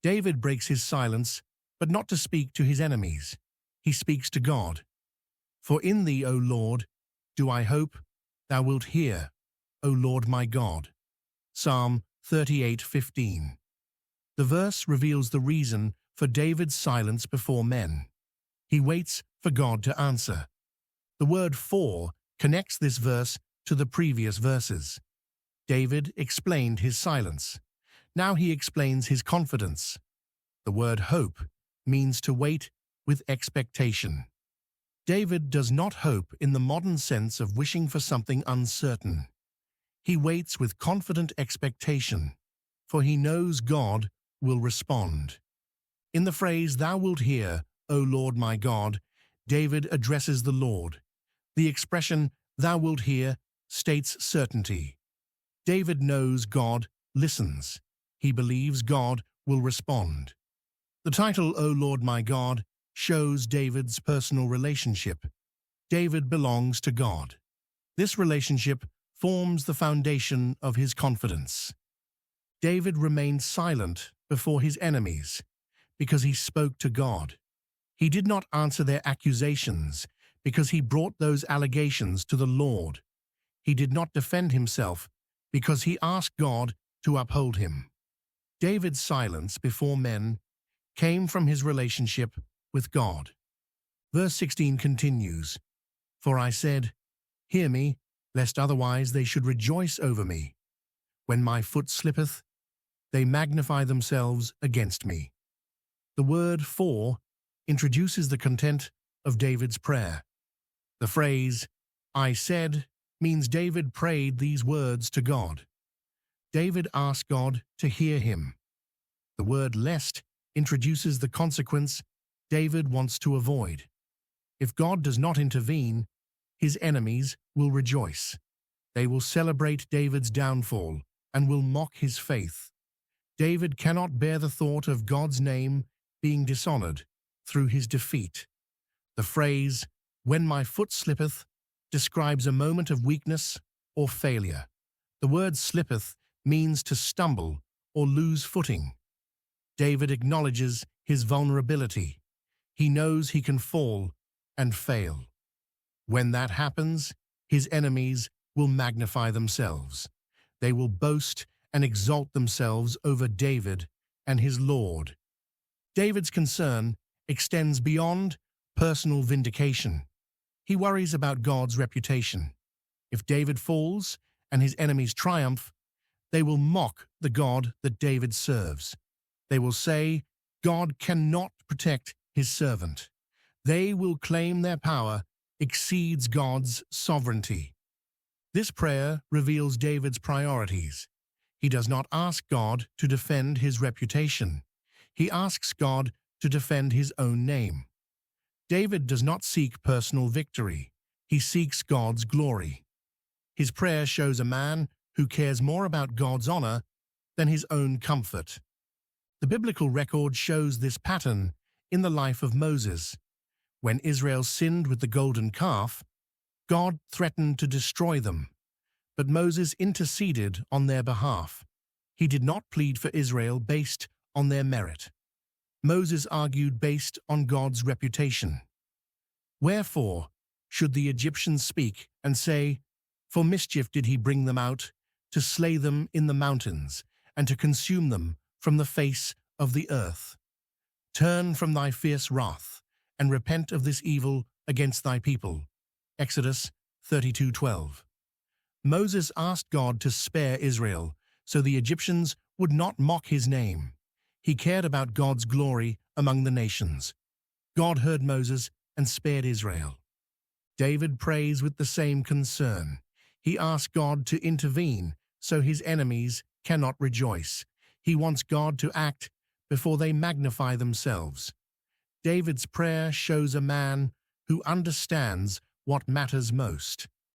David breaks his silence, but not to speak to his enemies. He speaks to God. For in thee, O Lord, do I hope, thou wilt hear, O Lord my God. Psalm 38:15. The verse reveals the reason for David's silence before men. He waits for God to answer. The word "for" connects this verse to the previous verses. David explained his silence. Now he explains his confidence. The word "hope" means to wait with expectation. David does not hope in the modern sense of wishing for something uncertain. He waits with confident expectation, for he knows God will respond. In the phrase, "Thou wilt hear, O Lord my God," David addresses the Lord. The expression, "Thou wilt hear," states certainty. David knows God listens. He believes God will respond. The title, "O Lord my God," shows David's personal relationship. David belongs to God. This relationship forms the foundation of his confidence. David remained silent before his enemies because he spoke to God. He did not answer their accusations because he brought those allegations to the Lord. He did not defend himself because he asked God to uphold him. David's silence before men came from his relationship with God. Verse 16 continues, "For I said, Hear me, lest otherwise they should rejoice over me. When my foot slippeth, they magnify themselves against me." The word "for" introduces the content of David's prayer. The phrase, "I said," means David prayed these words to God. David asked God to hear him. The word "lest" introduces the consequence David wants to avoid. If God does not intervene, his enemies will rejoice. They will celebrate David's downfall and will mock his faith. David cannot bear the thought of God's name being dishonored through his defeat. The phrase, "when my foot slippeth," describes a moment of weakness or failure. The word "slippeth" means to stumble or lose footing. David acknowledges his vulnerability. He knows he can fall and fail. When that happens, his enemies will magnify themselves. They will boast and exalt themselves over David and his Lord. David's concern extends beyond personal vindication. He worries about God's reputation. If David falls and his enemies triumph, they will mock the God that David serves. They will say, "God cannot protect his servant." They will claim their power exceeds God's sovereignty. This prayer reveals David's priorities. He does not ask God to defend his reputation. He asks God to defend his own name. David does not seek personal victory. He seeks God's glory. His prayer shows a man who cares more about God's honor than his own comfort. The biblical record shows this pattern in the life of Moses. When Israel sinned with the golden calf, God threatened to destroy them, but Moses interceded on their behalf. He did not plead for Israel based on their merit. Moses argued based on God's reputation. "Wherefore should the Egyptians speak and say, For mischief did he bring them out, to slay them in the mountains, and to consume them from the face of the earth? Turn from thy fierce wrath, and repent of this evil against thy people." Exodus 32:12. Moses asked God to spare Israel, so the Egyptians would not mock his name. He cared about God's glory among the nations. God heard Moses and spared Israel. David prays with the same concern. He asks God to intervene so his enemies cannot rejoice. He wants God to act before they magnify themselves. David's prayer shows a man who understands what matters most.